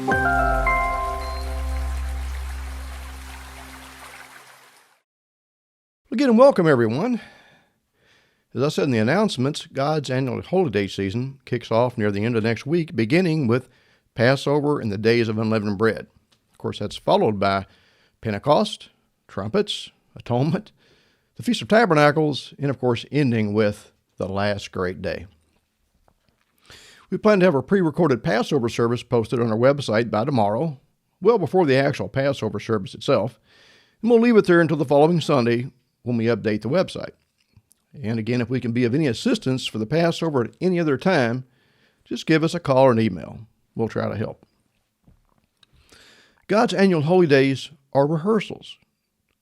Again, and welcome everyone. As I said in the announcements, God's annual holiday season kicks off near the end of next week, beginning with Passover and the days of unleavened bread. Of course, that's followed by Pentecost, trumpets, atonement, the Feast of Tabernacles, and of course, ending with the last great day. We plan to have our pre-recorded Passover service posted on our website by tomorrow, well before the actual Passover service itself, and we'll leave it there until the following Sunday when we update the website. And again, if we can be of any assistance for the Passover at any other time, just give us a call or an email. We'll try to help. God's annual holy days are rehearsals.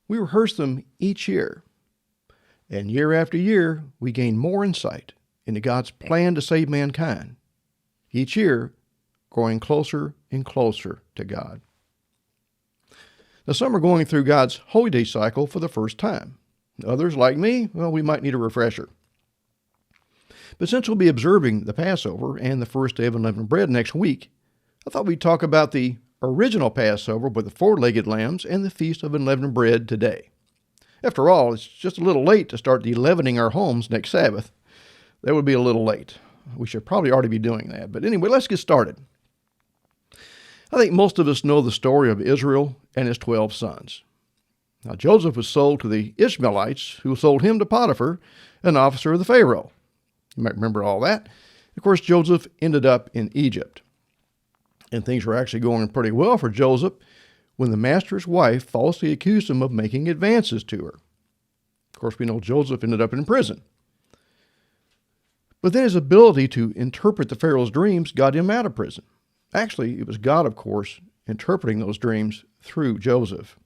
We rehearse them each year. And year after year, we gain more insight into God's plan to save mankind. Each year, growing closer and closer to God. Now, some are going through God's holy day cycle for the first time. Others, like me, well, we might need a refresher. But since we'll be observing the Passover and the first day of unleavened bread next week, I thought we'd talk about the original Passover with the four-legged lambs and the Feast of Unleavened Bread today. After all, it's just a little late to start de-leavening our homes next Sabbath. That would be a little late. We should probably already be doing that. But anyway, let's get started. I think most of us know the story of Israel and his 12 sons. Now, Joseph was sold to the Ishmaelites, who sold him to Potiphar, an officer of the Pharaoh. You might remember all that. Of course, Joseph ended up in Egypt. And things were actually going pretty well for Joseph when the master's wife falsely accused him of making advances to her. Of course, we know Joseph ended up in prison. But then his ability to interpret the Pharaoh's dreams got him out of prison. Actually, it was God, of course, interpreting those dreams through Joseph.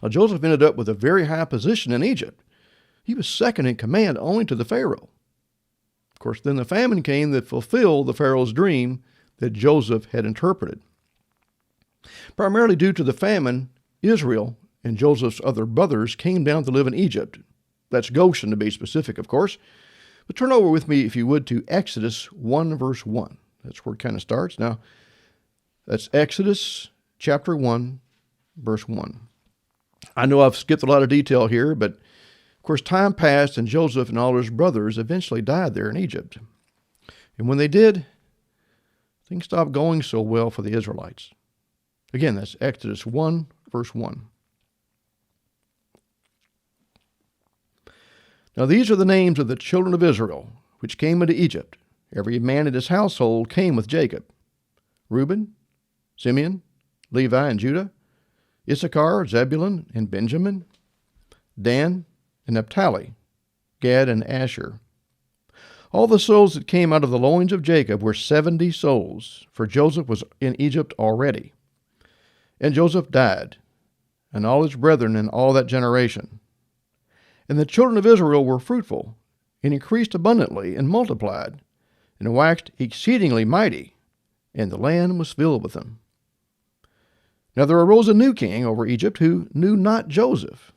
Now, Joseph ended up with a very high position in Egypt. He was second in command only to the Pharaoh. Of course, then the famine came that fulfilled the Pharaoh's dream that Joseph had interpreted. Primarily due to the famine, Israel and Joseph's other brothers came down to live in Egypt. That's Goshen, to be specific, of course. But turn over with me, if you would, to Exodus 1, verse 1. That's where it kind of starts. Now, that's Exodus chapter 1, verse 1. I know I've skipped a lot of detail here, but of course time passed and Joseph and all his brothers eventually died there in Egypt. And when they did, things stopped going so well for the Israelites. Again, that's Exodus 1, verse 1. Now these are the names of the children of Israel, which came into Egypt. Every man in his household came with Jacob. Reuben, Simeon, Levi, and Judah, Issachar, Zebulun, and Benjamin, Dan, and Naphtali, Gad, and Asher. All the souls that came out of the loins of Jacob were 70 souls, for Joseph was in Egypt already. And Joseph died, and all his brethren in all that generation. And the children of Israel were fruitful, and increased abundantly, and multiplied, and waxed exceedingly mighty, and the land was filled with them. Now there arose a new king over Egypt who knew not Joseph.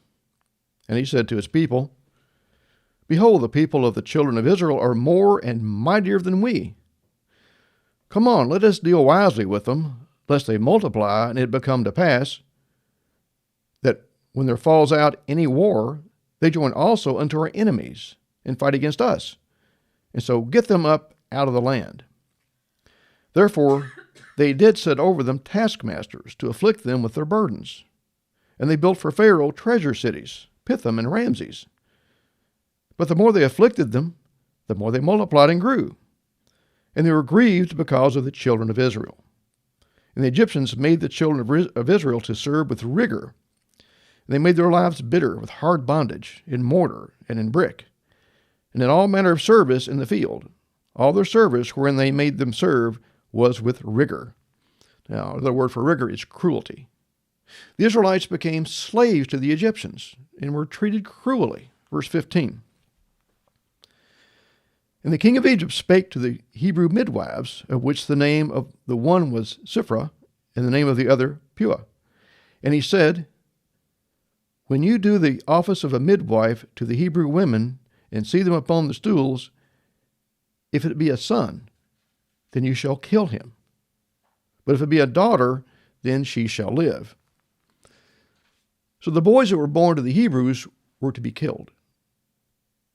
And he said to his people, Behold, the people of the children of Israel are more and mightier than we. Come on, let us deal wisely with them, lest they multiply, and it become to pass that when there falls out any war, they join also unto our enemies, and fight against us, and so get them up out of the land. Therefore they did set over them taskmasters to afflict them with their burdens. And they built for Pharaoh treasure cities, Pithom and Ramses. But the more they afflicted them, the more they multiplied and grew. And they were grieved because of the children of Israel. And the Egyptians made the children of Israel to serve with rigor. And they made their lives bitter with hard bondage, in mortar and in brick, and in all manner of service in the field. All their service wherein they made them serve was with rigor. Now, another word for rigor is cruelty. The Israelites became slaves to the Egyptians and were treated cruelly. Verse 15. And the king of Egypt spake to the Hebrew midwives, of which the name of the one was Shiphrah, and the name of the other Puah. And he said, When you do the office of a midwife to the Hebrew women, and see them upon the stools, if it be a son, then you shall kill him. But if it be a daughter, then she shall live. So the boys that were born to the Hebrews were to be killed.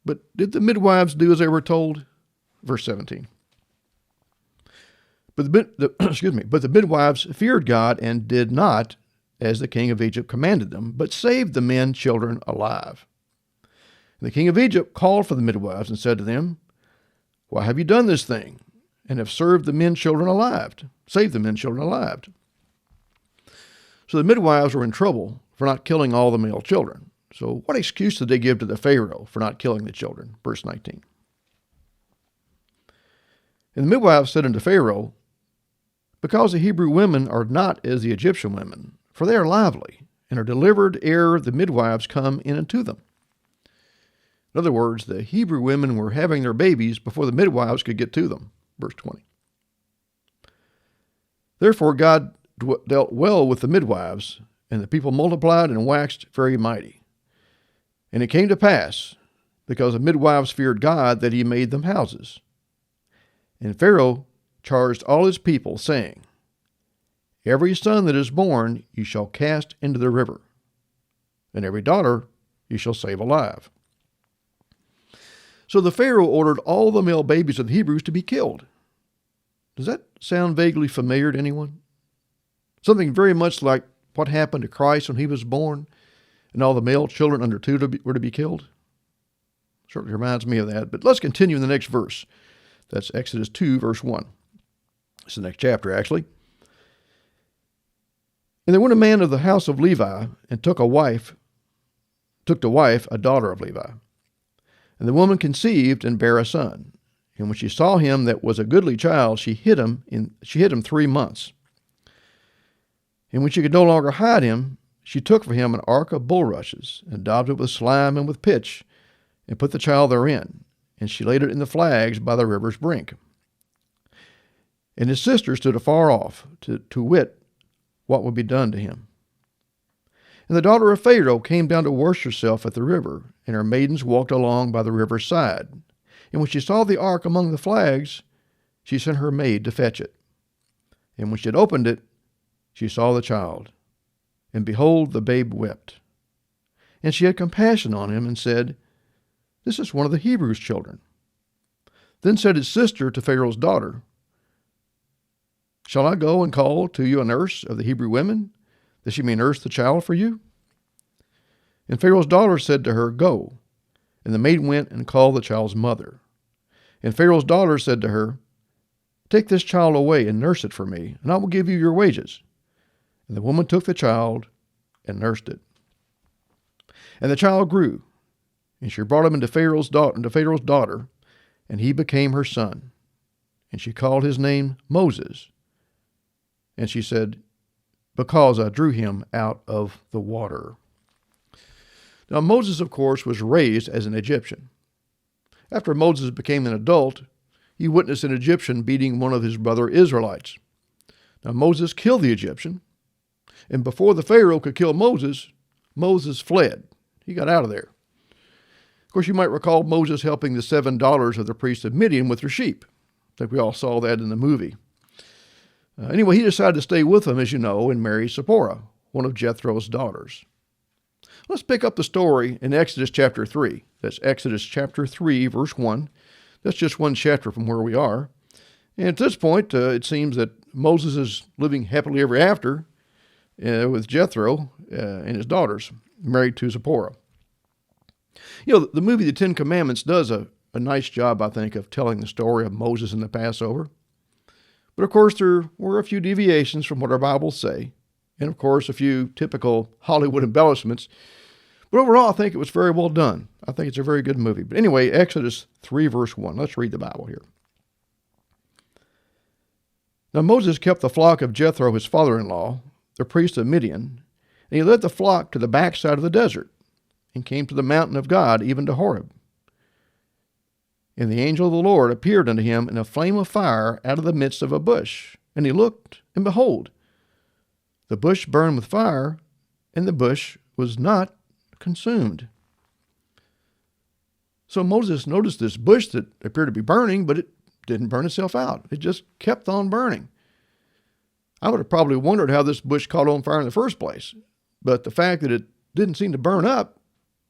But did the midwives do as they were told? Verse 17. But the midwives feared God and did not, as the king of Egypt commanded them, but saved the men children alive. And the king of Egypt called for the midwives and said to them, why have you done this thing, and have served the men children alive, saved the men children alive? So the midwives were in trouble for not killing all the male children. So what excuse did they give to the Pharaoh for not killing the children? Verse 19. And the midwives said unto Pharaoh, because the Hebrew women are not as the Egyptian women, for they are lively, and are delivered ere the midwives come in unto them. In other words, the Hebrew women were having their babies before the midwives could get to them. Verse 20. Therefore God dealt well with the midwives, and the people multiplied and waxed very mighty. And it came to pass, because the midwives feared God, that he made them houses. And Pharaoh charged all his people, saying, every son that is born you shall cast into the river, and every daughter you shall save alive. So the Pharaoh ordered all the male babies of the Hebrews to be killed. Does that sound vaguely familiar to anyone? Something very much like what happened to Christ when he was born, and all the male children under 2 were to be killed? Certainly reminds me of that. But let's continue in the next verse. That's Exodus 2, verse 1. It's the next chapter, actually. And there went a man of the house of Levi, and took to wife a daughter of Levi. And the woman conceived and bare a son. And when she saw him that was a goodly child, she hid him 3 months. And when she could no longer hide him, she took for him an ark of bulrushes, and daubed it with slime and with pitch, and put the child therein. And she laid it in the flags by the river's brink. And his sister stood afar off, to wit what would be done to him. And the daughter of Pharaoh came down to wash herself at the river, and her maidens walked along by the river's side. And when she saw the ark among the flags, she sent her maid to fetch it. And when she had opened it, she saw the child, and behold, the babe wept. And she had compassion on him, and said, this is one of the Hebrews' children. Then said his sister to Pharaoh's daughter, shall I go and call to you a nurse of the Hebrew women, that she may nurse the child for you? And Pharaoh's daughter said to her, go. And the maid went and called the child's mother. And Pharaoh's daughter said to her, take this child away and nurse it for me, and I will give you your wages. And the woman took the child and nursed it. And the child grew, and she brought him into Pharaoh's daughter, and he became her son. And she called his name Moses. And she said, because I drew him out of the water. Now Moses, of course, was raised as an Egyptian. After Moses became an adult, he witnessed an Egyptian beating one of his brother Israelites. Now Moses killed the Egyptian, and before the Pharaoh could kill Moses, Moses fled. He got out of there. Of course, you might recall Moses helping the 7 daughters of the priest of Midian with their sheep. I think we all saw that in the movie. Anyway, he decided to stay with them, as you know, and marry Zipporah, one of Jethro's daughters. Let's pick up the story in Exodus chapter 3. That's Exodus chapter 3, verse 1. That's just one chapter from where we are. And at this point, it seems that Moses is living happily ever after with Jethro and his daughters, married to Zipporah. You know, the movie The 10 Commandments does a nice job, I think, of telling the story of Moses and the Passover. But of course, there were a few deviations from what our Bibles say, and of course, a few typical Hollywood embellishments. But overall, I think it was very well done. I think it's a very good movie. But anyway, Exodus 3, verse 1. Let's read the Bible here. Now Moses kept the flock of Jethro, his father-in-law, the priest of Midian, and he led the flock to the backside of the desert, and came to the mountain of God, even to Horeb. And the angel of the Lord appeared unto him in a flame of fire out of the midst of a bush. And he looked, and behold, the bush burned with fire, and the bush was not consumed. So Moses noticed this bush that appeared to be burning, but it didn't burn itself out. It just kept on burning. I would have probably wondered how this bush caught on fire in the first place. But the fact that it didn't seem to burn up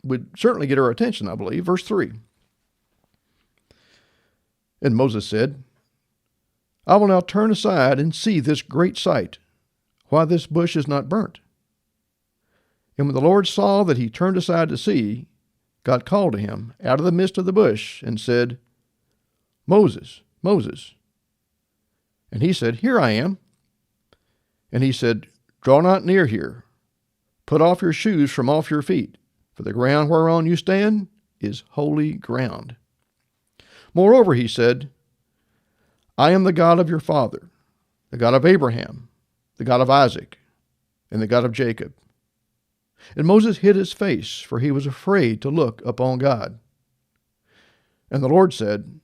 would certainly get our attention, I believe. Verse 3. And Moses said, I will now turn aside and see this great sight, why this bush is not burnt. And when the Lord saw that he turned aside to see, God called to him out of the midst of the bush and said, Moses, Moses. And he said, Here I am. And he said, Draw not near here. Put off your shoes from off your feet, for the ground whereon you stand is holy ground. Moreover, he said, I am the God of your father, the God of Abraham, the God of Isaac, and the God of Jacob. And Moses hid his face, for he was afraid to look upon God. And the Lord said,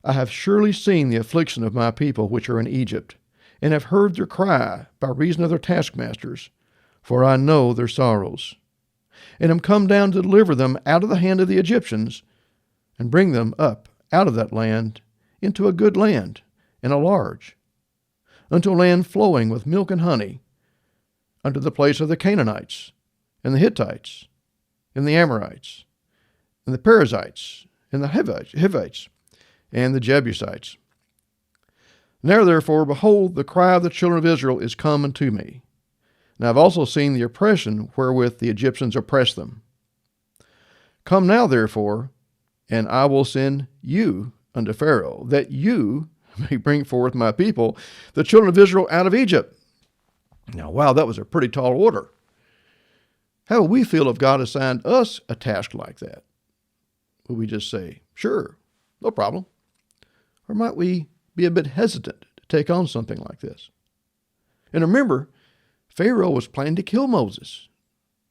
I have surely seen the affliction of my people which are in Egypt, and have heard their cry by reason of their taskmasters, for I know their sorrows. And am come down to deliver them out of the hand of the Egyptians, and bring them up out of that land into a good land, and a large, unto a land flowing with milk and honey, unto the place of the Canaanites, and the Hittites, and the Amorites, and the Perizzites, and the Hivites, and the Jebusites. Now therefore, behold, the cry of the children of Israel is come unto me. And I have also seen the oppression wherewith the Egyptians oppress them. Come now therefore, and I will send you unto Pharaoh, that you may bring forth my people, the children of Israel, out of Egypt. Now, wow, that was a pretty tall order. How would we feel if God assigned us a task like that? Would we just say, sure, no problem? Or might we be a bit hesitant to take on something like this? And remember, Pharaoh was planning to kill Moses,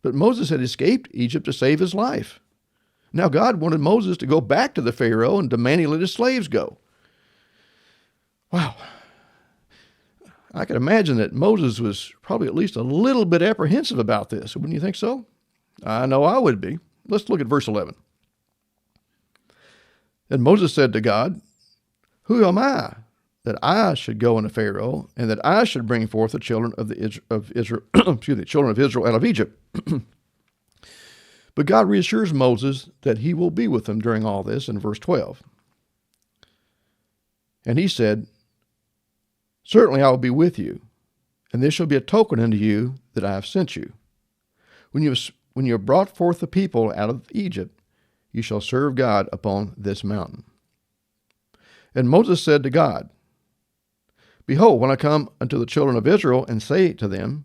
but Moses had escaped Egypt to save his life. Now God wanted Moses to go back to the Pharaoh and demand he let his slaves go. Wow. I can imagine that Moses was probably at least a little bit apprehensive about this. Wouldn't you think so? I know I would be. Let's look at verse 11. And Moses said to God, Who am I that I should go unto Pharaoh, and that I should bring forth the children of Israel, children of Israel out of Egypt? But God reassures Moses that he will be with him during all this in verse 12. And he said, Certainly I will be with you, and this shall be a token unto you that I have sent you. When you have brought forth the people out of Egypt, you shall serve God upon this mountain. And Moses said to God, Behold, when I come unto the children of Israel and say to them,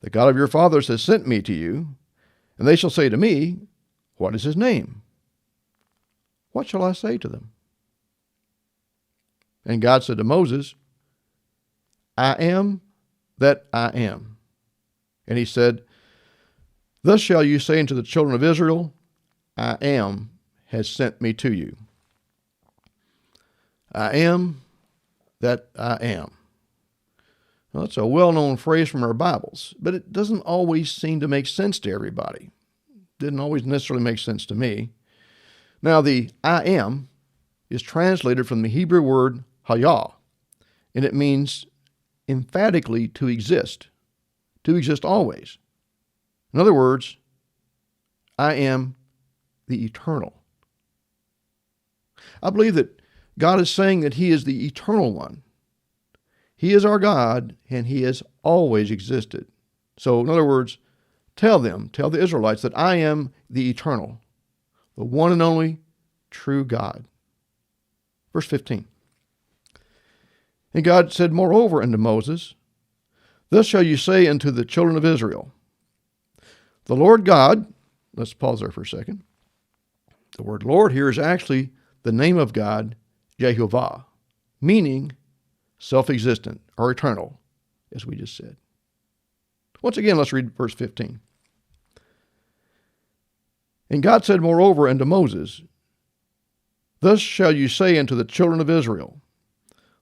The God of your fathers has sent me to you, and they shall say to me, What is his name? What shall I say to them? And God said to Moses, I am that I am. And he said, Thus shall you say unto the children of Israel, I am has sent me to you. I am that I am. Well, that's a well-known phrase from our Bibles, but it doesn't always seem to make sense to everybody. Didn't always necessarily make sense to me. Now, the I am is translated from the Hebrew word hayah, and it means emphatically to exist always. In other words, I am the eternal. I believe that God is saying that he is the eternal one. He is our God, and he has always existed. So, in other words, tell the Israelites that I am the eternal, the one and only true God. Verse 15. And God said moreover unto Moses, Thus shall you say unto the children of Israel, The Lord God, let's pause there for a second. The word Lord here is actually the name of God, Jehovah, meaning self-existent or eternal, as we just said. Once again, let's read verse 15. And God said moreover unto Moses, Thus shall you say unto the children of Israel,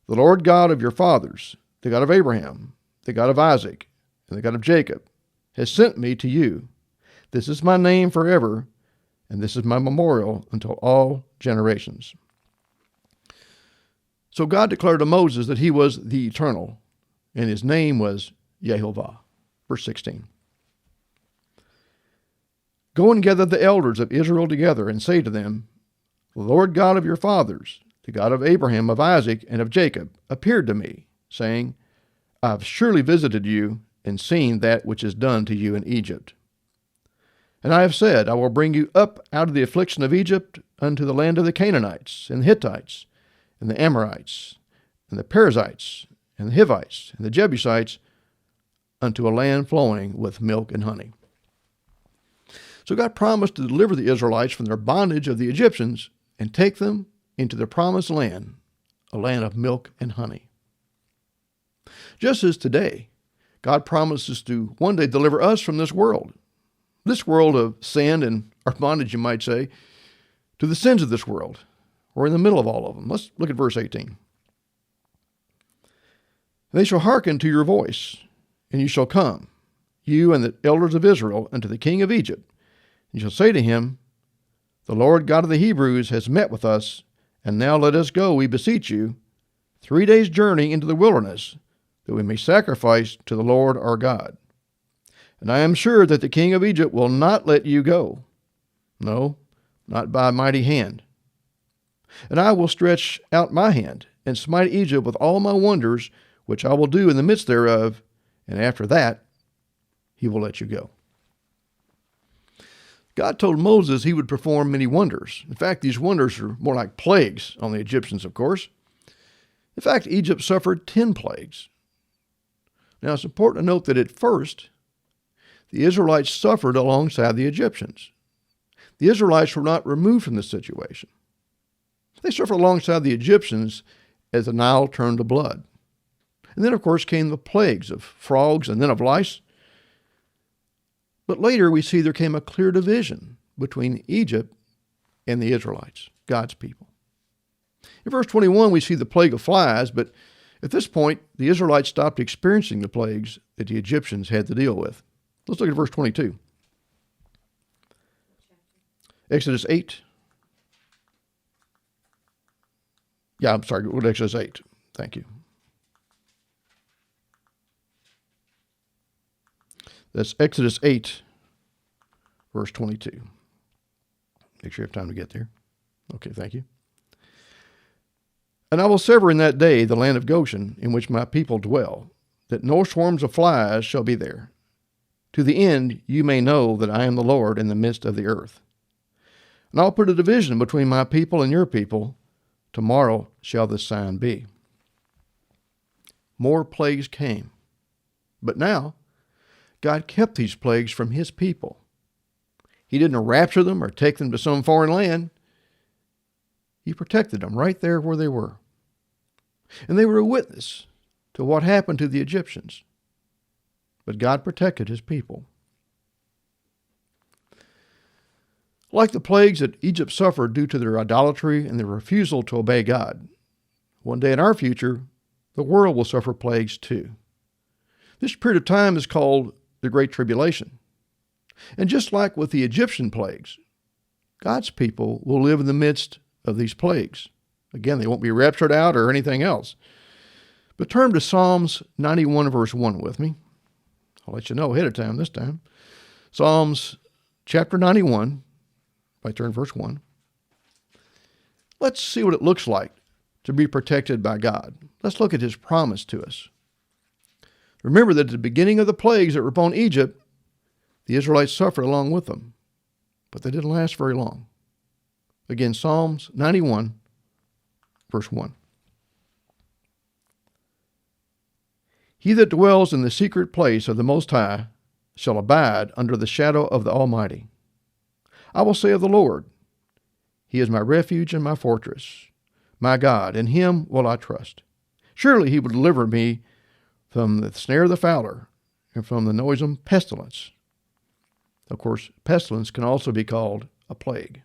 The Lord God of your fathers, the God of Abraham, the God of Isaac, and the God of Jacob, has sent me to you. This is my name forever, and this is my memorial until all generations. So God declared to Moses that he was the eternal, and his name was Jehovah. Verse 16. Go and gather the elders of Israel together, and say to them, The Lord God of your fathers, the God of Abraham, of Isaac, and of Jacob, appeared to me, saying, I have surely visited you, and seen that which is done to you in Egypt. And I have said, I will bring you up out of the affliction of Egypt unto the land of the Canaanites, and the Hittites, and the Amorites, and the Perizzites, and the Hivites, and the Jebusites, unto a land flowing with milk and honey. So God promised to deliver the Israelites from their bondage of the Egyptians and take them into the promised land, a land of milk and honey. Just as today, God promises to one day deliver us from this world of sin and our bondage, you might say, to the sins of this world. We're in the middle of all of them. Let's look at verse 18. They shall hearken to your voice, and you shall come, you and the elders of Israel, unto the king of Egypt. You shall say to him, The Lord God of the Hebrews has met with us, and now let us go, we beseech you, 3 days' journey into the wilderness, that we may sacrifice to the Lord our God. And I am sure that the king of Egypt will not let you go. No, not by a mighty hand. And I will stretch out my hand, and smite Egypt with all my wonders, which I will do in the midst thereof, and after that he will let you go. God told Moses he would perform many wonders. In fact, these wonders are more like plagues on the Egyptians, of course. In fact, Egypt suffered 10 plagues. Now, it's important to note that at first, the Israelites suffered alongside the Egyptians. The Israelites were not removed from the situation. They suffered alongside the Egyptians as the Nile turned to blood. And then, of course, came the plagues of frogs and then of lice. But later we see there came a clear division between Egypt and the Israelites, God's people. In verse 21, we see the plague of flies, but at this point, the Israelites stopped experiencing the plagues that the Egyptians had to deal with. Let's look at verse 22. Exodus 8. Yeah, I'm sorry, go to Exodus 8. Thank you. That's Exodus 8, verse 22. Make sure you have time to get there. Okay, thank you. And I will sever in that day the land of Goshen, in which my people dwell, that no swarms of flies shall be there, to the end you may know that I am the Lord in the midst of the earth. And I'll put a division between my people and your people. Tomorrow shall this sign be. More plagues came. But now, God kept these plagues from his people. He didn't rapture them or take them to some foreign land. He protected them right there where they were. And they were a witness to what happened to the Egyptians. But God protected his people. Like the plagues that Egypt suffered due to their idolatry and their refusal to obey God, one day in our future, the world will suffer plagues too. This period of time is called the Great Tribulation. And just like with the Egyptian plagues, God's people will live in the midst of these plagues. Again, they won't be raptured out or anything else. But turn to Psalms 91 verse 1 with me. I'll let you know ahead of time this time. Psalms chapter 91, if I turn verse 1. Let's see what it looks like to be protected by God. Let's look at his promise to us. Remember that at the beginning of the plagues that were upon Egypt, the Israelites suffered along with them, but they didn't last very long. Again, Psalms 91, verse 1. He that dwells in the secret place of the Most High shall abide under the shadow of the Almighty. I will say of the Lord, He is my refuge and my fortress, my God, in him will I trust. Surely he will deliver me from the snare of the fowler and from the noisome pestilence. Of course, pestilence can also be called a plague.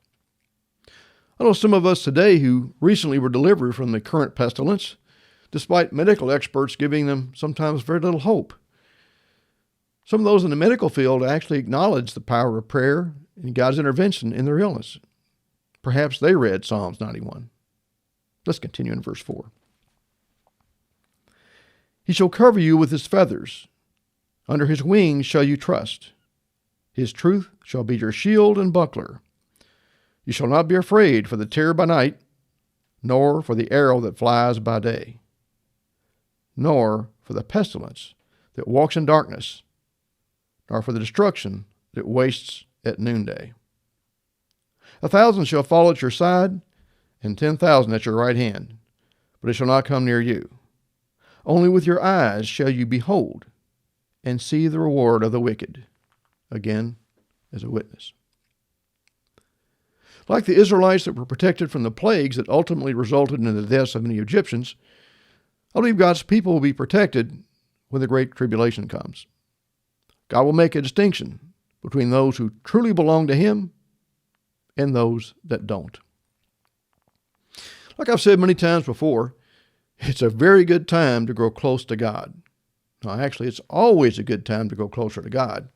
I know some of us today who recently were delivered from the current pestilence, despite medical experts giving them sometimes very little hope. Some of those in the medical field actually acknowledge the power of prayer and God's intervention in their illness. Perhaps they read Psalms 91. Let's continue in verse 4. He shall cover you with his feathers. Under his wings shall you trust. His truth shall be your shield and buckler. You shall not be afraid for the terror by night, nor for the arrow that flies by day, nor for the pestilence that walks in darkness, nor for the destruction that wastes at noonday. 1,000 shall fall at your side, and 10,000 at your right hand, but it shall not come near you. Only with your eyes shall you behold and see the reward of the wicked. Again, as a witness. Like the Israelites that were protected from the plagues that ultimately resulted in the deaths of many Egyptians, I believe God's people will be protected when the Great Tribulation comes. God will make a distinction between those who truly belong to Him and those that don't. Like I've said many times before, it's a very good time to grow close to God. Now, actually, it's always a good time to grow closer to God.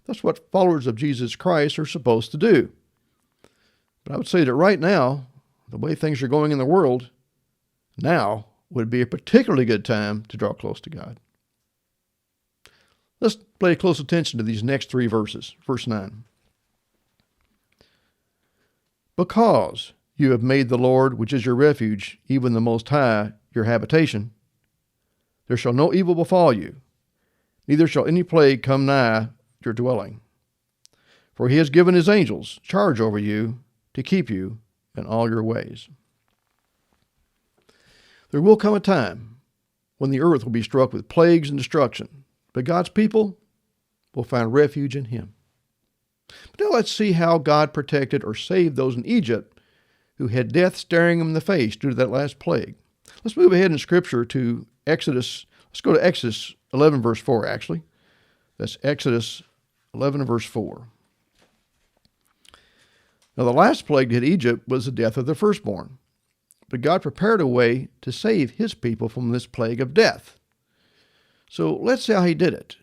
That's what followers of Jesus Christ are supposed to do. But I would say that right now, the way things are going in the world, now would be a particularly good time to draw close to God. Let's pay close attention to these next 3 verses. Verse 9. Because you have made the Lord, which is your refuge, even the Most High, your habitation, there shall no evil befall you, neither shall any plague come nigh your dwelling. For he has given his angels charge over you to keep you in all your ways. There will come a time when the earth will be struck with plagues and destruction, but God's people will find refuge in Him. But now let's see how God protected or saved those in Egypt who had death staring them in the face due to that last plague. Let's move ahead in Scripture to Exodus. Let's go to Exodus 11, verse 4, actually. That's Exodus 11, verse 4. Now, the last plague that hit Egypt was the death of the firstborn. But God prepared a way to save His people from this plague of death. So let's see how He did it.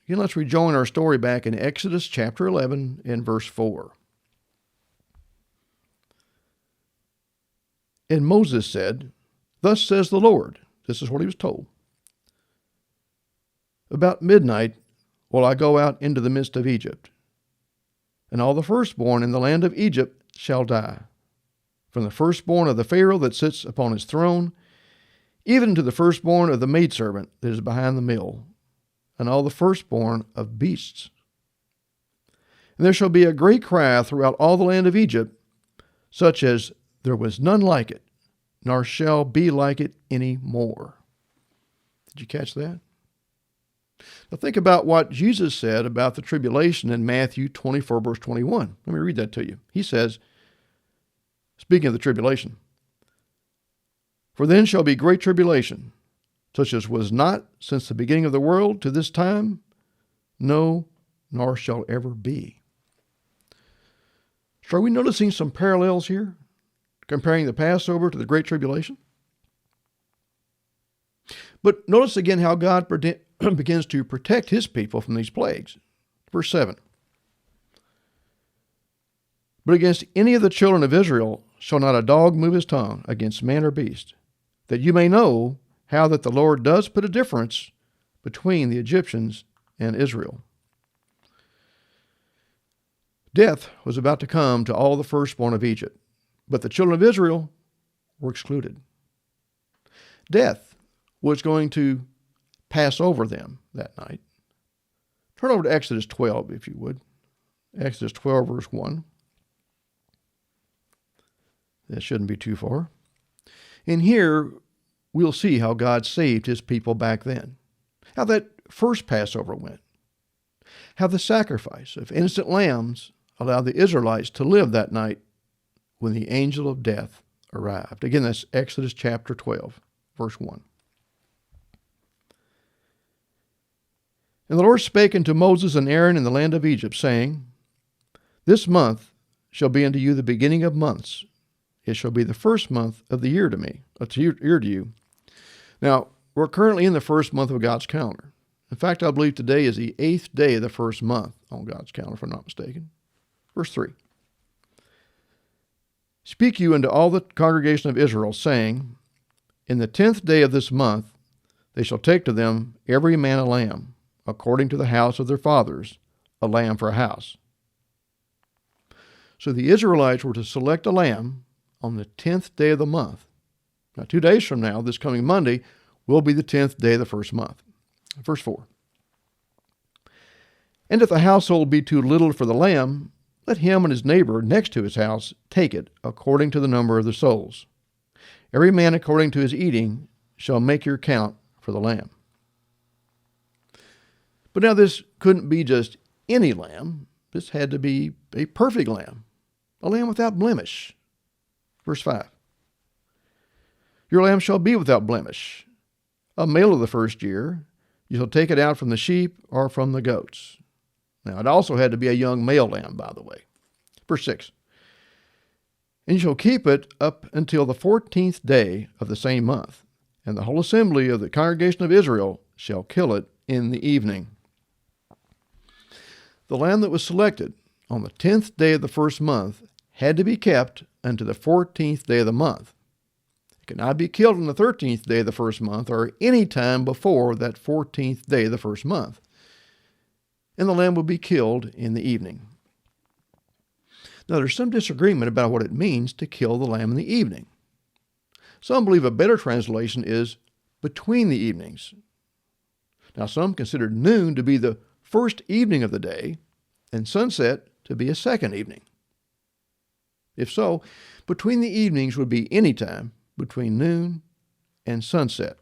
Again, let's rejoin our story back in Exodus chapter 11 and verse 4. And Moses said, Thus says the Lord. This is what he was told. About midnight will I go out into the midst of Egypt, and all the firstborn in the land of Egypt shall die, from the firstborn of the Pharaoh that sits upon his throne, even to the firstborn of the maidservant that is behind the mill, and all the firstborn of beasts. And there shall be a great cry throughout all the land of Egypt, such as there was none like it, nor shall be like it any more. Did you catch that? Now think about what Jesus said about the tribulation in Matthew 24, verse 21. Let me read that to you. He says, speaking of the tribulation, For then shall be great tribulation, such as was not since the beginning of the world to this time, no, nor shall ever be. So are we noticing some parallels here, comparing the Passover to the Great Tribulation? But notice again how God begins to protect His people from these plagues. Verse 7. But against any of the children of Israel shall not a dog move his tongue against man or beast, that you may know how that the Lord does put a difference between the Egyptians and Israel. Death was about to come to all the firstborn of Egypt, but the children of Israel were excluded. Death was going to pass over them that night. Turn over to Exodus 12, if you would. Exodus 12, verse 1. That shouldn't be too far. In here, we'll see how God saved His people back then. How that first Passover went. How the sacrifice of innocent lambs allowed the Israelites to live that night when the angel of death arrived. Again, that's Exodus chapter 12, verse 1. And the Lord spake unto Moses and Aaron in the land of Egypt, saying, This month shall be unto you the beginning of months. It shall be the first month of the year to me, year to you. Now, we're currently in the first month of God's calendar. In fact, I believe today is the 8th day of the first month on God's calendar, if I'm not mistaken. Verse 3. Speak you unto all the congregation of Israel, saying, In the 10th day of this month, They shall take to them every man a lamb, according to the house of their fathers, a lamb for a house. So the Israelites were to select a lamb on the 10th day of the month. Now, 2 days from now, this coming Monday, will be the 10th day of the first month. Verse 4. And if the household be too little for the lamb, let him and his neighbor next to his house take it according to the number of the souls. Every man according to his eating shall make your count for the lamb. But now this couldn't be just any lamb. This had to be a perfect lamb, a lamb without blemish. Verse 5. Your lamb shall be without blemish, a male of the first year. You shall take it out from the sheep or from the goats. Now, it also had to be a young male lamb, by the way. Verse 6. And you shall keep it up until the 14th day of the same month, and the whole assembly of the congregation of Israel shall kill it in the evening. The lamb that was selected on the 10th day of the first month had to be kept unto the 14th day of the month. It could not be killed on the 13th day of the first month or any time before that 14th day of the first month. And the lamb would be killed in the evening. Now, there's some disagreement about what it means to kill the lamb in the evening. Some believe a better translation is between the evenings. Now, some consider noon to be the first evening of the day and sunset to be a second evening. If so, between the evenings would be any time between noon and sunset.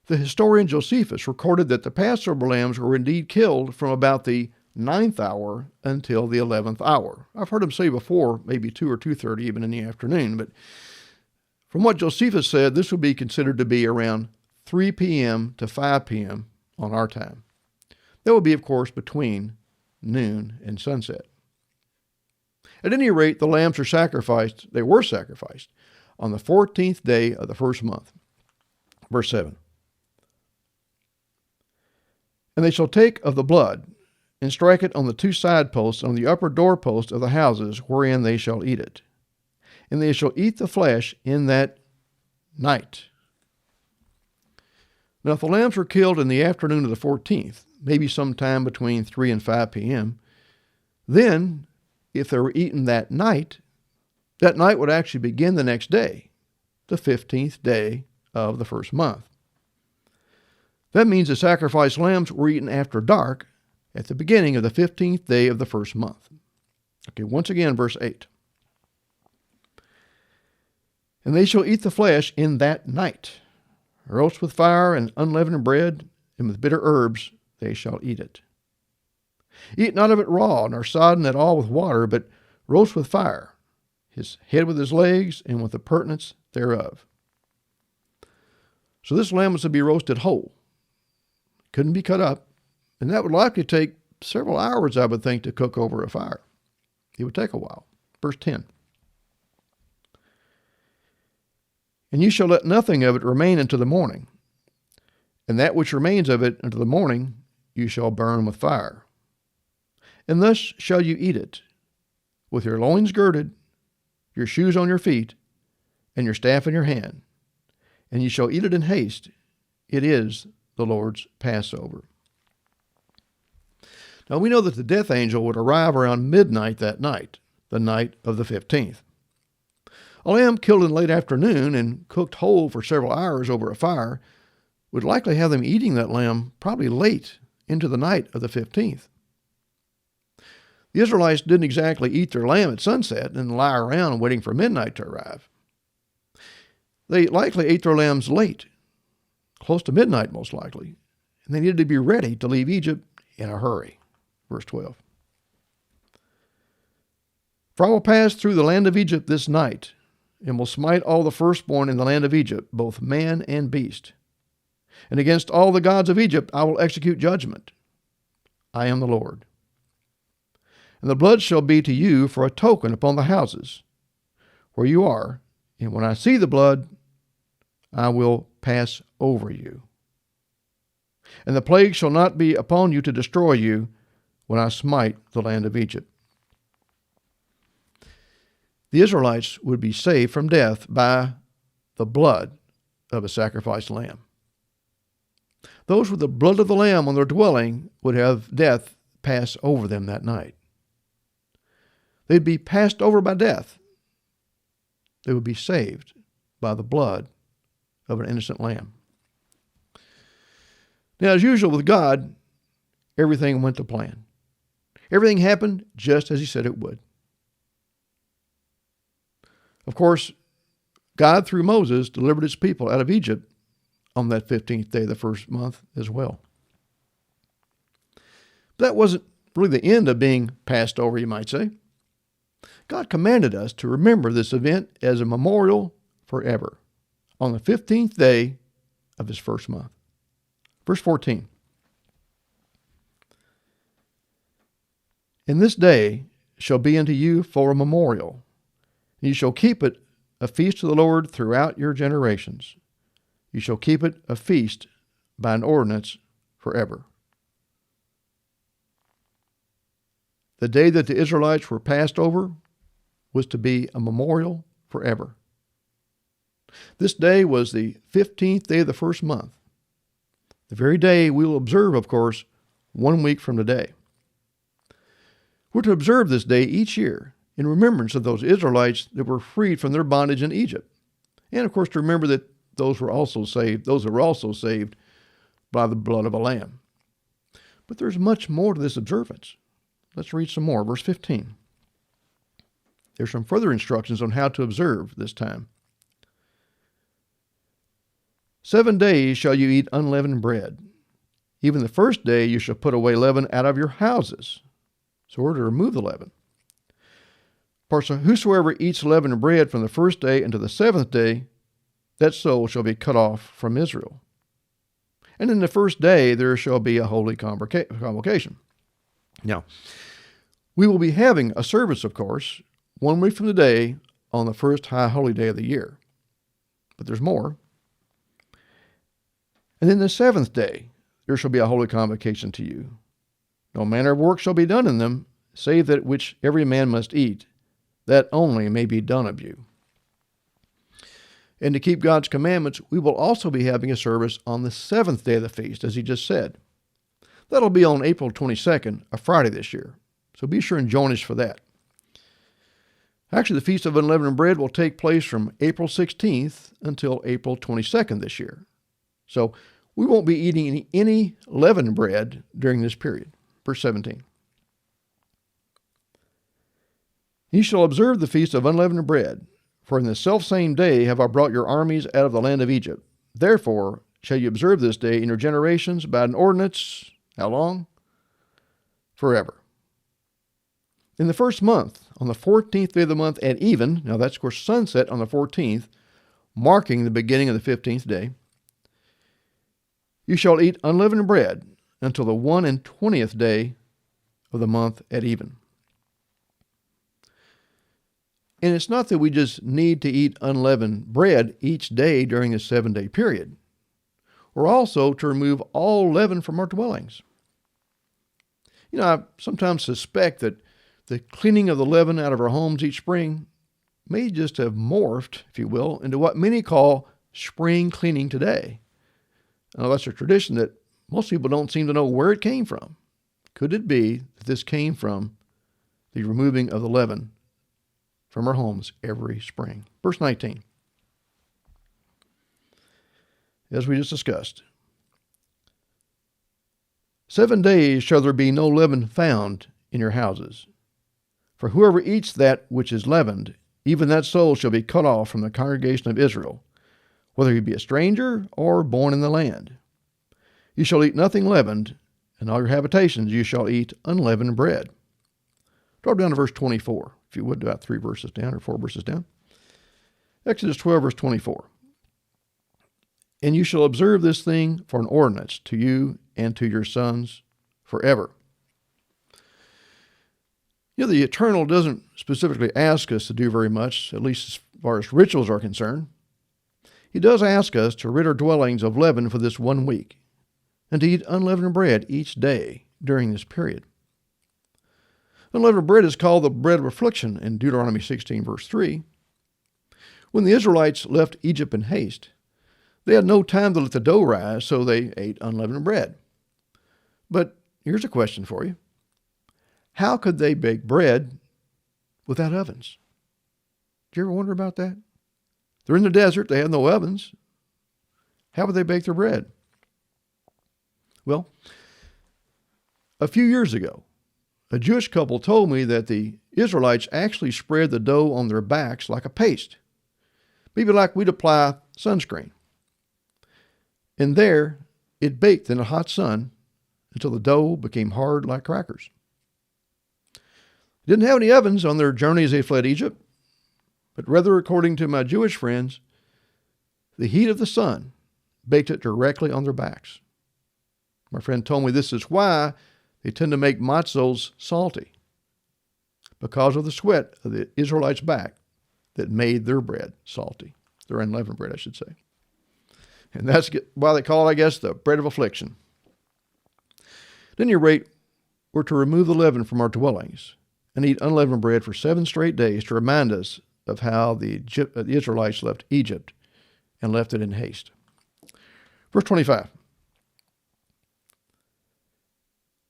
The historian Josephus recorded that the Passover lambs were indeed killed from about the 9th hour until the 11th hour. I've heard him say before, maybe 2 or 2:30 even in the afternoon, but from what Josephus said, this would be considered to be around 3 p.m. to 5 p.m. on our time. That would be, of course, between noon and sunset. At any rate, the lambs were sacrificed on the 14th day of the first month. Verse 7. And they shall take of the blood, and strike it on the 2 side posts on the upper doorpost of the houses wherein they shall eat it. And they shall eat the flesh in that night. Now, if the lambs were killed in the afternoon of the 14th, maybe sometime between 3 and 5 p.m., then, if they were eaten that night would actually begin the next day, the 15th day of the first month. That means the sacrificed lambs were eaten after dark at the beginning of the 15th day of the first month. Okay, once again, verse 8. And they shall eat the flesh in that night, roast with fire and unleavened bread, and with bitter herbs they shall eat it. Eat not of it raw, nor sodden at all with water, but roast with fire, his head with his legs, and with the purtenance thereof. So this lamb was to be roasted whole. Couldn't be cut up, and that would likely take several hours, I would think, to cook over a fire. It would take a while. Verse 10. And you shall let nothing of it remain until the morning, and that which remains of it until the morning you shall burn with fire. And thus shall you eat it, with your loins girded, your shoes on your feet, and your staff in your hand. And you shall eat it in haste. It is the Lord's Passover. Now we know that the death angel would arrive around midnight that night, the night of the 15th. A lamb killed in late afternoon and cooked whole for several hours over a fire would likely have them eating that lamb probably late into the night of the 15th. The Israelites didn't exactly eat their lamb at sunset and lie around waiting for midnight to arrive. They likely ate their lambs late, close to midnight most likely, and they needed to be ready to leave Egypt in a hurry. Verse 12. For I will pass through the land of Egypt this night, and will smite all the firstborn in the land of Egypt, both man and beast. And against all the gods of Egypt I will execute judgment. I am the Lord. And the blood shall be to you for a token upon the houses where you are, and when I see the blood, I will pass over you. And the plague shall not be upon you to destroy you when I smite the land of Egypt. The Israelites would be saved from death by the blood of a sacrificed lamb. Those with the blood of the Lamb on their dwelling would have death pass over them that night. They'd be passed over by death. They would be saved by the blood of an innocent lamb. Now, as usual with God, everything went to plan. Everything happened just as he said it would. Of course, God, through Moses, delivered his people out of Egypt on that 15th day of the first month as well. But that wasn't really the end of being passed over, you might say. God commanded us to remember this event as a memorial forever on the 15th day of his first month. Verse 14. And this day shall be unto you for a memorial, and you shall keep it a feast to the Lord throughout your generations. You shall keep it a feast by an ordinance forever. The day that the Israelites were passed over was to be a memorial forever. This day was the 15th day of the first month, the very day we will observe, of course, 1 week from today. We're to observe this day each year in remembrance of those Israelites that were freed from their bondage in Egypt. And, of course, to remember that those were also saved by the blood of a lamb. But there's much more to this observance. Let's read some more. Verse 15. There's some further instructions on how to observe this time. 7 days shall you eat unleavened bread. Even the first day you shall put away leaven out of your houses. So we're to remove the leaven. For whosoever eats leavened bread from the first day unto the 7th day, that soul shall be cut off from Israel. And in the first day there shall be a holy convocation. Now, we will be having a service, of course, 1 week from today on the first high holy day of the year. But there's more. And then the 7th day there shall be a holy convocation to you. No manner of work shall be done in them, save that which every man must eat, that only may be done of you. And to keep God's commandments, we will also be having a service on the 7th day of the feast, as he just said. That'll be on April 22nd, a Friday this year. So be sure and join us for that. Actually, the Feast of Unleavened Bread will take place from April 16th until April 22nd this year. So we won't be eating any leavened bread during this period. Verse 17. Ye shall observe the Feast of Unleavened Bread, for in the selfsame day have I brought your armies out of the land of Egypt. Therefore shall you observe this day in your generations by an ordinance. How long? Forever. In the first month, on the 14th day of the month at even, now that's of course sunset on the 14th, marking the beginning of the 15th day, you shall eat unleavened bread until the 21st day of the month at even. And it's not that we just need to eat unleavened bread each day during the 7-day period. We're also to remove all leaven from our dwellings. You know, I sometimes suspect that the cleaning of the leaven out of our homes each spring may just have morphed, if you will, into what many call spring cleaning today. Now, that's a tradition that most people don't seem to know where it came from. Could it be that this came from the removing of the leaven from our homes every spring? Verse 19. As we just discussed, 7 days shall there be no leaven found in your houses. For whoever eats that which is leavened, even that soul shall be cut off from the congregation of Israel, whether he be a stranger or born in the land. You shall eat nothing leavened, and all your habitations you shall eat unleavened bread. Drop down to verse 24, if you would, about 3 verses down or 4 verses down. Exodus 12, verse 24. And you shall observe this thing for an ordinance to you and to your sons forever. You know, the Eternal doesn't specifically ask us to do very much, at least as far as rituals are concerned. He does ask us to rid our dwellings of leaven for this 1 week, and to eat unleavened bread each day during this period. Unleavened bread is called the bread of affliction in Deuteronomy 16, verse 3. When the Israelites left Egypt in haste, They had no time to let the dough rise, so they ate unleavened bread. But here's a question for you. How could they bake bread without ovens? Do you ever wonder about that? They're in the desert. They have no ovens. How would they bake their bread? Well, a few years ago, a Jewish couple told me that the Israelites actually spread the dough on their backs like a paste, maybe like we'd apply sunscreen. And there, it baked in the hot sun until the dough became hard like crackers. They didn't have any ovens on their journey as they fled Egypt, but rather, according to my Jewish friends, the heat of the sun baked it directly on their backs. My friend told me this is why they tend to make matzos salty, because of the sweat of the Israelites' back that made their bread salty, their unleavened bread, I should say. And that's why they call it, I guess, the bread of affliction. At any rate, we're to remove the leaven from our dwellings and eat unleavened bread for 7 straight days to remind us of how the Israelites left Egypt and left it in haste. Verse 25.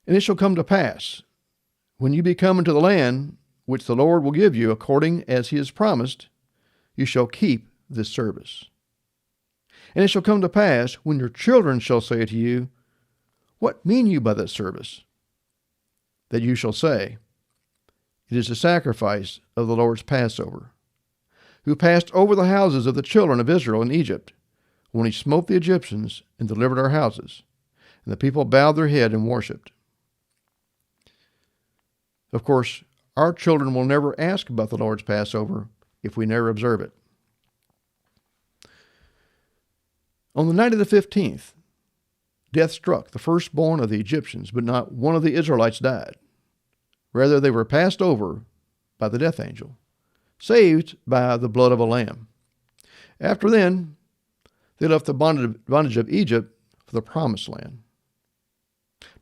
And it shall come to pass, when you be come into the land which the Lord will give you, according as he has promised, you shall keep this service. And it shall come to pass, when your children shall say to you, what mean you by that service? That you shall say, it is the sacrifice of the Lord's Passover, who passed over the houses of the children of Israel in Egypt, when he smote the Egyptians and delivered our houses. And the people bowed their head and worshipped. Of course, our children will never ask about the Lord's Passover if we never observe it. On the night of the 15th, death struck the firstborn of the Egyptians, but not one of the Israelites died. Rather, they were passed over by the death angel, saved by the blood of a lamb. After then, they left the bondage of Egypt for the promised land.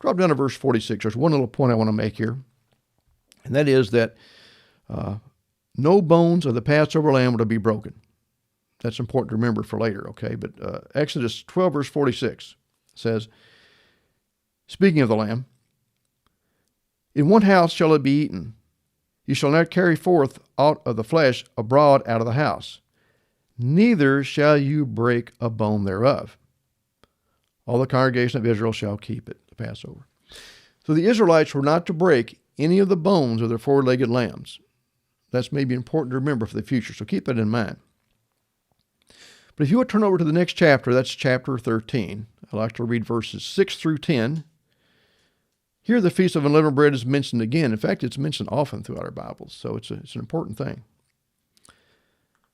Drop down to verse 46. There's one little point I want to make here, and that is that no bones of the Passover lamb were to be broken. That's important to remember for later, okay? But Exodus 12, verse 46 says, speaking of the lamb, in one house shall it be eaten. You shall not carry forth out of the flesh abroad out of the house. Neither shall you break a bone thereof. All the congregation of Israel shall keep it, the Passover. So the Israelites were not to break any of the bones of their 4-legged lambs. That's maybe important to remember for the future, so keep that in mind. But if you would turn over to the next chapter, that's chapter 13. I'd like to read verses 6 through 10. Here the Feast of Unleavened Bread is mentioned again. In fact, it's mentioned often throughout our Bibles, so it's an important thing.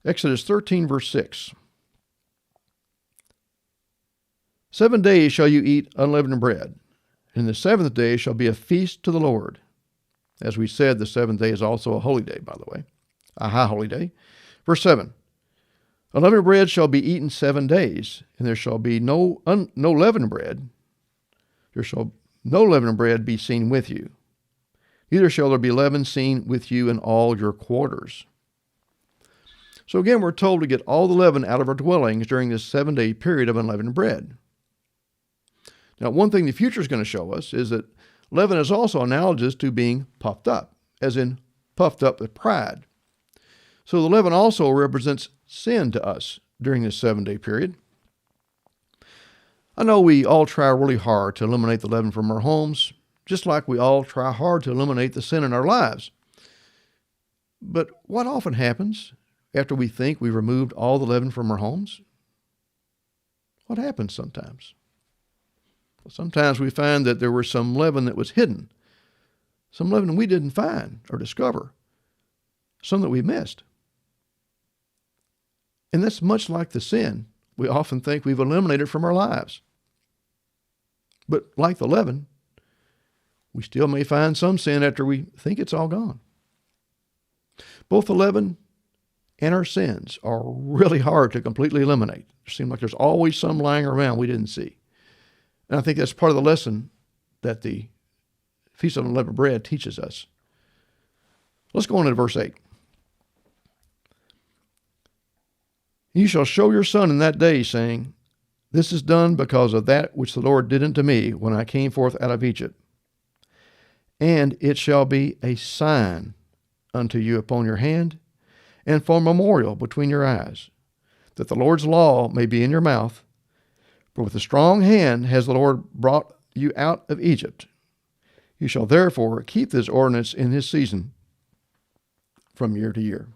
Exodus 13, verse 6. 7 days shall you eat unleavened bread, and the 7th day shall be a feast to the Lord. As we said, the 7th day is also a holy day, by the way, a high holy day. Verse 7. Unleavened bread shall be eaten 7 days, and there shall be no leavened bread. There shall no leavened bread be seen with you. Neither shall there be leaven seen with you in all your quarters. So again, we're told to get all the leaven out of our dwellings during this 7-day period of unleavened bread. Now, one thing the future is going to show us is that leaven is also analogous to being puffed up, as in puffed up with pride. So the leaven also represents sin to us during this 7-day period. I know we all try really hard to eliminate the leaven from our homes, just like we all try hard to eliminate the sin in our lives. But what often happens after we think we've removed all the leaven from our homes? What happens sometimes? Well, sometimes we find that there was some leaven that was hidden, some leaven we didn't find or discover, some that we missed. And that's much like the sin we often think we've eliminated from our lives. But like the leaven, we still may find some sin after we think it's all gone. Both the leaven and our sins are really hard to completely eliminate. It seems like there's always some lying around we didn't see. And I think that's part of the lesson that the Feast of Unleavened Bread teaches us. Let's go on to verse 8. You shall show your son in that day, saying, This is done because of that which the Lord did unto me when I came forth out of Egypt. And it shall be a sign unto you upon your hand, and for a memorial between your eyes, that the Lord's law may be in your mouth. For with a strong hand has the Lord brought you out of Egypt. You shall therefore keep this ordinance in his season from year to year.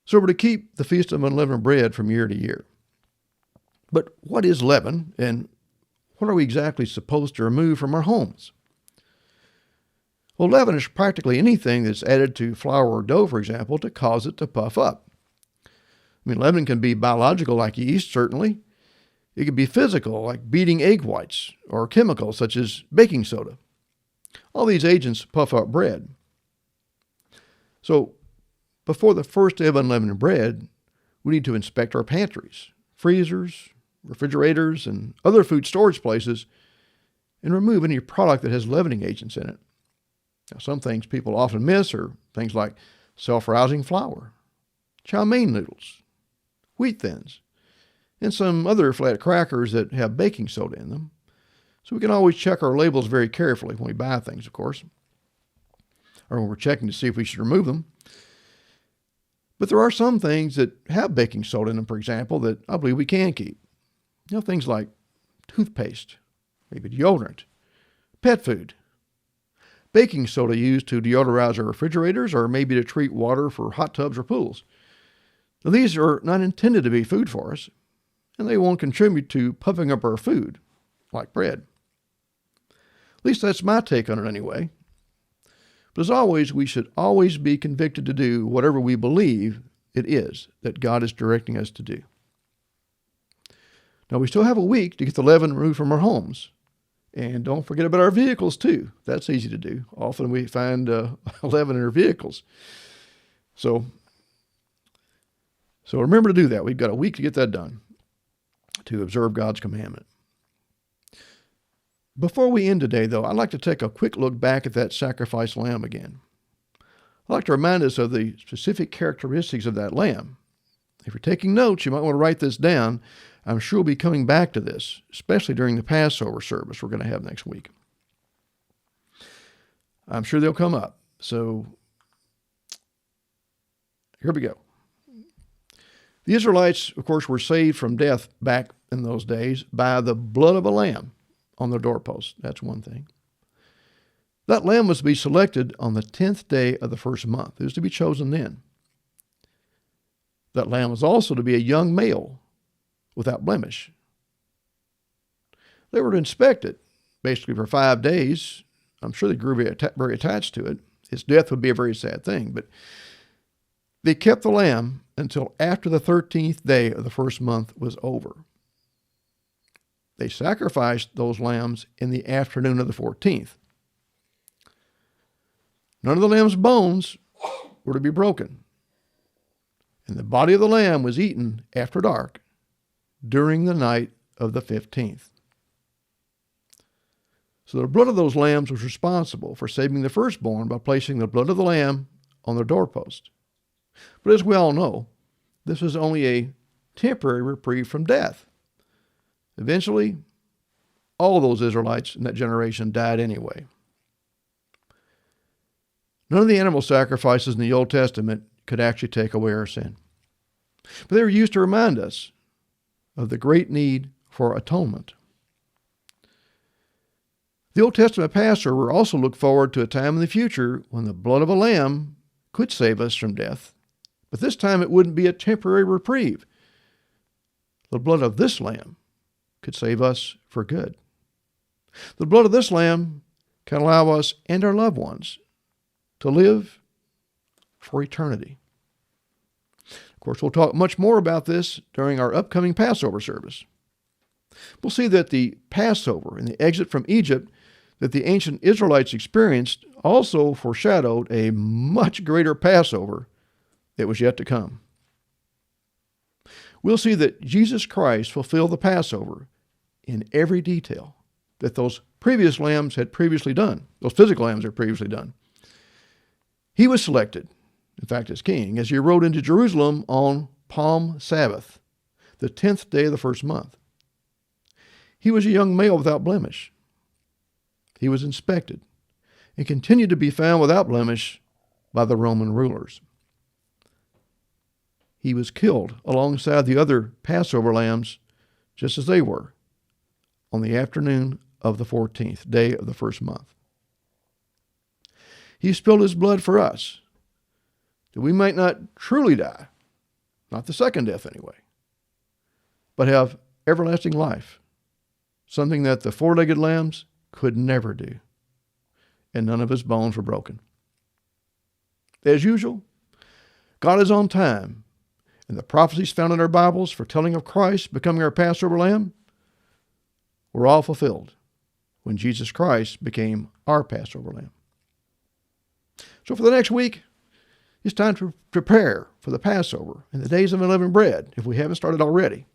So we're to keep the Feast of Unleavened Bread from year to year. But what is leaven, and what are we exactly supposed to remove from our homes? Well, leaven is practically anything that's added to flour or dough, for example, to cause it to puff up. I mean, leaven can be biological, like yeast, certainly. It can be physical, like beating egg whites, or chemical, such as baking soda. All these agents puff up bread. So, before the first day of unleavened bread, we need to inspect our pantries, freezers, refrigerators, and other food storage places, and remove any product that has leavening agents in it. Now, some things people often miss are things like self-rising flour, chow mein noodles, wheat thins, and some other flat crackers that have baking soda in them. So we can always check our labels very carefully when we buy things, of course, or when we're checking to see if we should remove them. But there are some things that have baking soda in them, for example, that I believe we can keep. You know, things like toothpaste, maybe deodorant, pet food, baking soda used to deodorize our refrigerators, or maybe to treat water for hot tubs or pools. Now, these are not intended to be food for us, and they won't contribute to puffing up our food, like bread. At least that's my take on it anyway. But as always, we should always be convicted to do whatever we believe it is that God is directing us to do. Now, we still have a week to get the leaven removed from our homes. And don't forget about our vehicles, too. That's easy to do. Often we find leaven in our vehicles. So remember to do that. We've got a week to get that done, to observe God's commandment. Before we end today, though, I'd like to take a quick look back at that sacrificed lamb again. I'd like to remind us of the specific characteristics of that lamb. If you're taking notes, you might want to write this down. I'm sure we'll be coming back to this, especially during the Passover service we're going to have next week. I'm sure they'll come up. So here we go. The Israelites, of course, were saved from death back in those days by the blood of a lamb on their doorposts. That's one thing. That lamb was to be selected on the 10th day of the first month. It was to be chosen then. That lamb was also to be a young male without blemish. They were to inspect it basically for 5 days. I'm sure they grew very attached to it. Its death would be a very sad thing, but they kept the lamb until after the 13th day of the first month was over. They sacrificed those lambs in the afternoon of the 14th. None of the lamb's bones were to be broken, and the body of the lamb was eaten after dark during the night of the 15th. So the blood of those lambs was responsible for saving the firstborn by placing the blood of the lamb on their doorpost. But as we all know, this was only a temporary reprieve from death. Eventually, all those Israelites in that generation died anyway. None of the animal sacrifices in the Old Testament could actually take away our sin. But they were used to remind us of the great need for atonement. The Old Testament Passover also looked forward to a time in the future when the blood of a lamb could save us from death, but this time it wouldn't be a temporary reprieve. The blood of this lamb could save us for good. The blood of this lamb can allow us and our loved ones to live for eternity. Of course, we'll talk much more about this during our upcoming Passover service. We'll see that the Passover and the exit from Egypt that the ancient Israelites experienced also foreshadowed a much greater Passover that was yet to come. We'll see that Jesus Christ fulfilled the Passover in every detail that those previous lambs had previously done, those physical lambs had previously done. He was selected, in fact, as king, as he rode into Jerusalem on Palm Sabbath, the 10th day of the first month. He was a young male without blemish. He was inspected and continued to be found without blemish by the Roman rulers. He was killed alongside the other Passover lambs, just as they were, on the afternoon of the 14th day of the first month. He spilled his blood for us, that we might not truly die, not the second death anyway, but have everlasting life, something that the four-legged lambs could never do, and none of his bones were broken. As usual, God is on time, and the prophecies found in our Bibles for telling of Christ becoming our Passover lamb were all fulfilled when Jesus Christ became our Passover lamb. So for the next week, it's time to prepare for the Passover and the days of unleavened bread, if we haven't started already.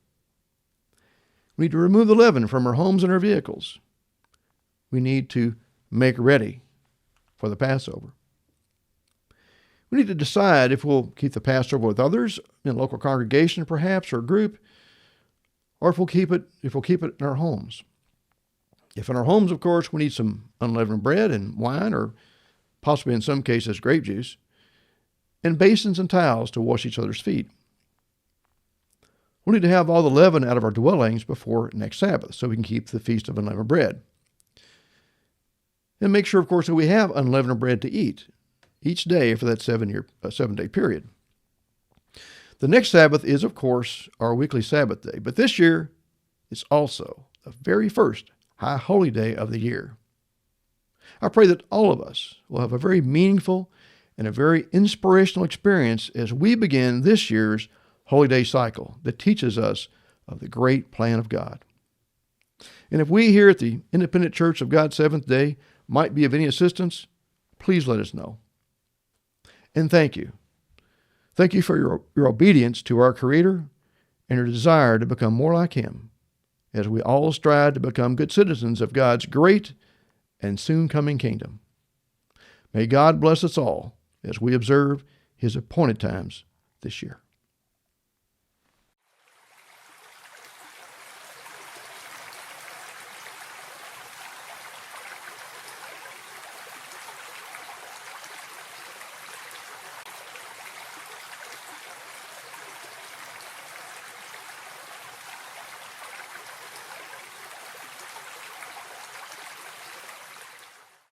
We need to remove the leaven from our homes and our vehicles. We need to make ready for the Passover. We need to decide if we'll keep the Passover with others in a local congregation, perhaps, or group, or if we'll keep it in our homes. If in our homes, of course, we need some unleavened bread and wine, or possibly in some cases grape juice, and basins and towels to wash each other's feet. We'll need to have all the leaven out of our dwellings before next Sabbath, so we can keep the Feast of Unleavened Bread. And make sure, of course, that we have unleavened bread to eat each day for that 7-day period. The next Sabbath is, of course, our weekly Sabbath day, but this year it's also the very first high holy day of the year. I pray that all of us will have a very meaningful and a very inspirational experience as we begin this year's Holy Day cycle that teaches us of the great plan of God. And if we here at the Independent Church of God's Seventh Day might be of any assistance, please let us know. And thank you. Thank you for your obedience to our Creator and your desire to become more like Him as we all strive to become good citizens of God's great and soon coming kingdom. May God bless us all as we observe His appointed times this year.